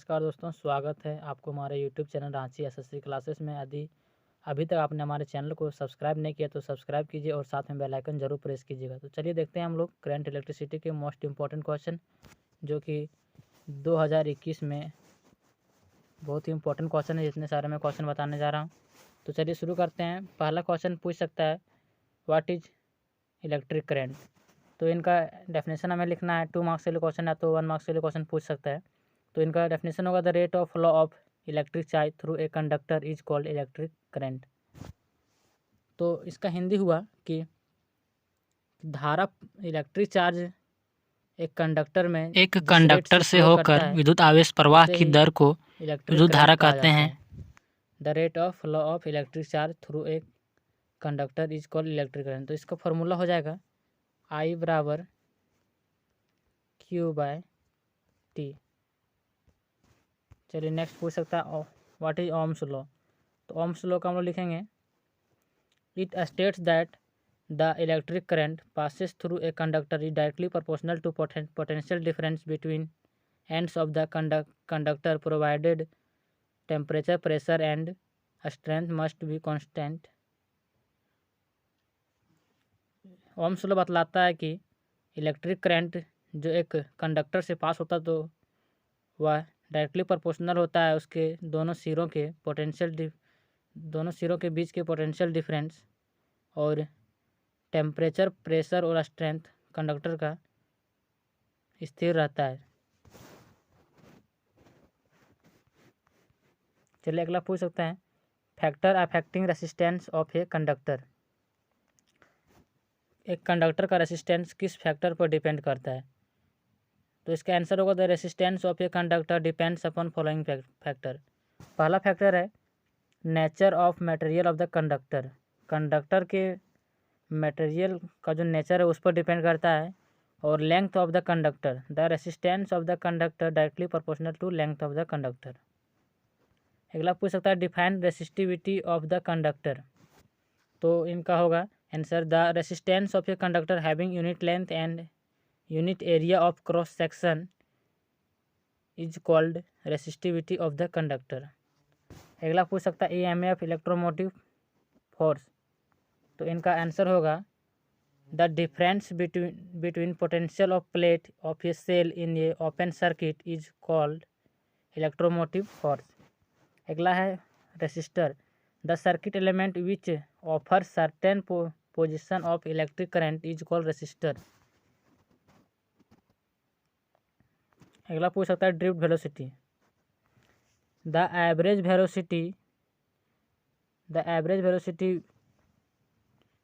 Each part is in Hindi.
नमस्कार दोस्तों, स्वागत है आपको हमारे YouTube channel Ranchi SSC classes में। यदि अभी तक आपने हमारे चैनल को सब्सक्राइब नहीं किया तो सब्सक्राइब कीजिए और साथ में बेल आइकन जरूर प्रेस कीजिएगा। तो चलिए देखते हैं हम लोग करंट इलेक्ट्रिसिटी के मोस्ट इम्पॉर्टेंट क्वेश्चन, जो कि 2021 में बहुत ही इंपॉर्टेंट क्वेश्चन है, जितने सारे मैं क्वेश्चन बताने जा रहा हूँ। तो चलिए शुरू करते हैं। पहला क्वेश्चन पूछ सकता है, व्हाट इज इलेक्ट्रिक करंट। तो इनका डेफिनेशन हमें लिखना है। 2 मार्क्स के लिए क्वेश्चन है तो 1 मार्क्स के लिए क्वेश्चन पूछ सकता है। तो इनका डेफिनेशन होगा, the rate of flow of electric charge through a conductor is called electric current. तो इसका हिंदी हुआ कि धारा, इलेक्ट्रिक चार्ज एक कंडक्टर में एक जिस रेट कंडक्टर से से फ्लो करता होकर है विद्युत आवेश प्रवाह उसे की ही दर को इलेक्ट्रिक विद्युत धारा करंट कहा कहते जाता हैं। है। The rate of flow of electric charge through a conductor is called electric current. तो इसका फॉर्मूला हो जाएगा I बराबर Q/T। चलिए नेक्स्ट पूछ सकता है, व्हाट इज ओम्स लॉ। तो ओम्स लॉ का हम लोग लिखेंगे, it states that the electric current passes through a conductor is directly proportional to potential difference between ends of the conductor provided temperature, pressure and strength must be constant. Ohm's law बतलाता है कि इलेक्ट्रिक करंट जो एक कंडक्टर से पास होता तो वह डायरेक्टली प्रोपोर्शनल होता है उसके दोनों सिरों के बीच के पोटेंशियल डिफरेंस और टेम्परेचर, प्रेशर और स्ट्रेंथ कंडक्टर का स्थिर रहता है। चलिए अगला पूछ सकते हैं, factor affecting resistance of a conductor. एक कंडक्टर का रेसिस्टेंस किस फैक्टर पर डिपेंड करता है। तो इसका आंसर होगा, the resistance of a conductor depends upon following factor. पहला फैक्टर है nature of material of the conductor. Conductor के मटेरियल का जो नेचर है उस पर डिपेंड करता है। और length of the conductor, the resistance of the conductor directly proportional to length of the conductor. अगला पूछ सकता है, define resistivity of the conductor. तो इनका होगा answer, the resistance of a conductor having unit length and unit area of cross section is called resistivity of the conductor. अगला पूछ सकता है, EMF इलेक्ट्रोमोटिव फोर्स। तो इनका आंसर होगा, the difference between potential of plate of a cell in a open circuit is called electromotive force. अगला है resistor, the circuit element which offer certain position of electric current is called resistor. अगला पूछ सकता है, drift velocity. The average velocity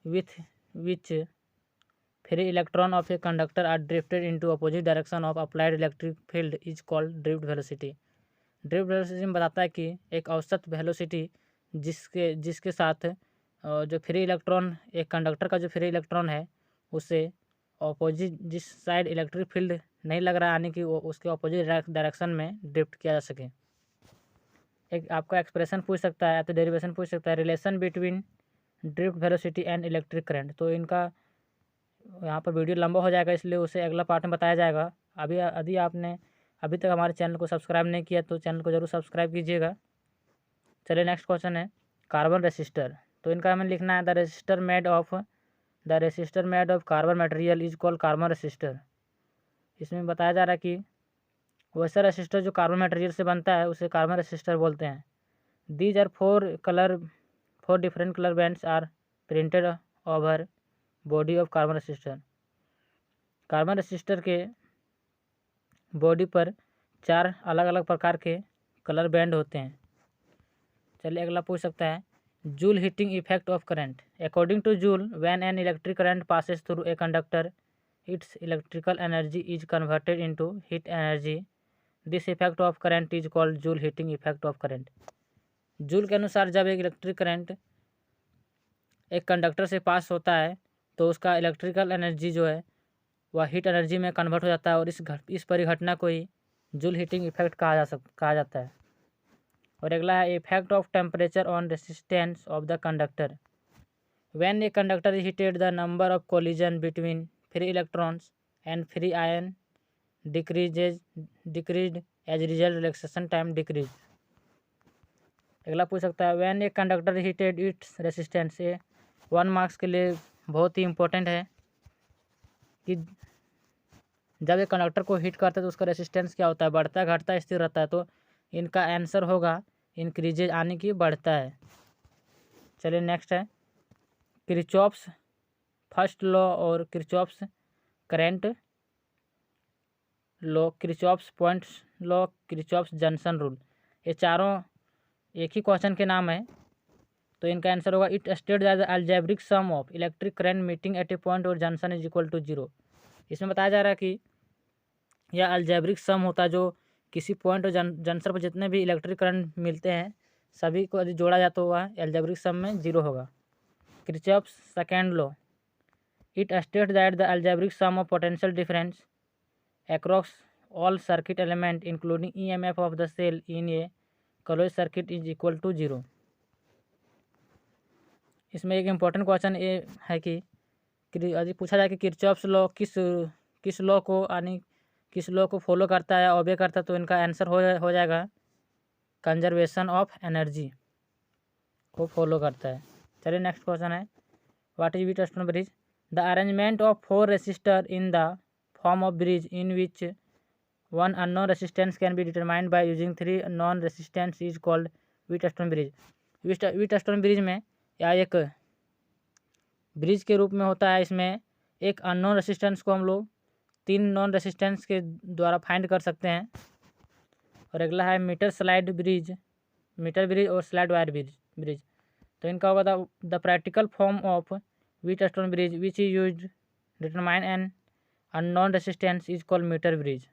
with which free electron of a conductor are drifted into opposite direction of applied electric field is called drift velocity। Drift velocity में बताता है कि एक औसत वेलोसिटी जिसके साथ जो फ्री इलेक्ट्रॉन, एक कंडक्टर का जो फ्री इलेक्ट्रॉन है उसे ऑपोजिट, जिस साइड इलेक्ट्रिक फील्ड नहीं लग रहा है, यानी कि वो उसके ऑपोजिट डायरेक्शन में ड्रिफ्ट किया जा सके। एक आपका एक्सप्रेशन पूछ सकता है, तो डेरिवेशन पूछ सकता है, relation between drift velocity and electric current. तो इनका यहाँ पर वीडियो लंबा हो जाएगा, इसलिए उसे अगला पार्ट में बताया जाएगा। यदि आपने अभी तक हमारे चैनल को सब्सक्राइब नहीं किया तो चैनल को जरूर सब्सक्राइब कीजिएगा। चलिए नेक्स्ट क्वेश्चन है, कार्बन रेसिस्टर। तो इनका हमें लिखना है, the resistor made of carbon material is called carbon resistor. इसमें बताया जा रहा है कि वैसा रेसिस्टर जो कार्बन मटेरियल से बनता है उसे कार्बन रेसिस्टर बोलते हैं। These are 4 different color bands are printed over body of carbon resistor. Carbon resistor के बॉडी पर 4 अलग अलग प्रकार के कलर बैंड होते हैं। चलिए अगला पूछ सकता है, joule heating effect of current. According two joule, when an electric current passes through a conductor it's electrical energy is converted into heat energy. This effect of current is called joule heating effect of current. Joule के अनुसार जब एक इलेक्ट्रिक करंट एक कंडक्टर से पास होता है तो उसका इलेक्ट्रिकल एनर्जी जो है वह हीट एनर्जी में कन्वर्ट हो जाता है, और इस परिघटना को ही जूल हीटिंग इफेक्ट कहा जाता है। और अगला है, effect of temperature on resistance of the conductor. When a conductor is heated, the number of collision between free electrons and free ion decreased as result relaxation time decrease. अगला पूछ सकता है when a conductor heated its resistance. ये 1 मार्क्स के लिए बहुत ही इम्पोर्टेंट है कि जब एक कंडक्टर को हीट करते हैं तो उसका रेसिस्टेंस क्या होता है, बढ़ता है, घटता है, स्थिर रहता है। तो इनका आंसर होगा इंक्रीजेज, यानी कि बढ़ता है। चलिए नेक्स्ट है किरचॉफ्स फर्स्ट लॉ और Kirchhoff's current law, Kirchhoff's points law, Kirchhoff's junction rule. ये चारों एक ही क्वेश्चन के नाम है। तो इनका आंसर होगा it state that the algebraic sum of electric current meeting at a point और जंक्शन इज इक्वल टू 0। इसमें बताया जा रहा है कि यह अलजेब्रिक सम होता है जो किसी पॉइंट और जंक्शन पर जितने भी इलेक्ट्रिक करंट मिलते हैं सभी को यदि जोड़ा जाए तो वह अलजेब्रिक सम में 0 होगा। Kirchhoff's second law it state that the algebraic sum of potential difference across all circuit element including EMF of the cell in a close circuit is equal to 0। इसमें एक इम्पॉर्टेंट क्वेश्चन ये है कि यदि पूछा जाए कि किरचॉफ्स लॉ किस लॉ को यानी किस लॉ को फॉलो करता है, ओबे करता है, तो इनका आंसर हो जाएगा कंजर्वेशन ऑफ एनर्जी को फॉलो करता है। चलिए नेक्स्ट क्वेश्चन है what is Wheatstone bridge. The arrangement of 4 resistor in the form of bridge in which 1 unknown resistance can be determined by using 3 non resistance is called Wheatstone bridge. Wheatstone bridge में या एक ब्रिज के रूप में होता है। इसमें एक अननोन रेसिस्टेंस को हम लोग 3 नॉन रेसिस्टेंस के द्वारा फाइंड कर सकते हैं। और अगला है मीटर ब्रिज और स्लाइड वायर ब्रिज। तो इनका होगा the practical form of Wheatstone bridge which is used determine an unknown resistance is called metre bridge.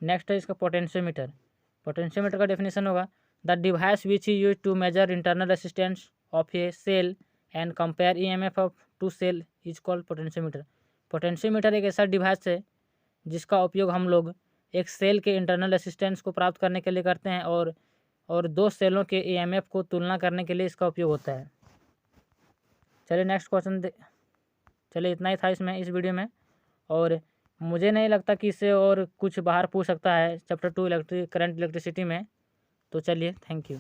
Next है इसका पोटेंशियोमीटर का डेफिनेशन होगा the device which is use to measure internal resistance of a cell and compare EMF of two cell is called potentiometer. Potentiometer एक ऐसा डिवाइस है जिसका उपयोग हम लोग एक सेल के इंटरनल रेसिस्टेंस को प्राप्त करने के लिए करते हैं और 2 सेलों के ईएमएफ को तुलना करने के लिए इसका उपयोग होता है। चलिए नेक्स्ट क्वेश्चन चलिए इतना ही था इसमें इस वीडियो में। और मुझे नहीं लगता कि इससे और कुछ बाहर पूछ सकता है चैप्टर 2 करंट इलेक्ट्रिसिटी में। तो चलिए थैंक यू।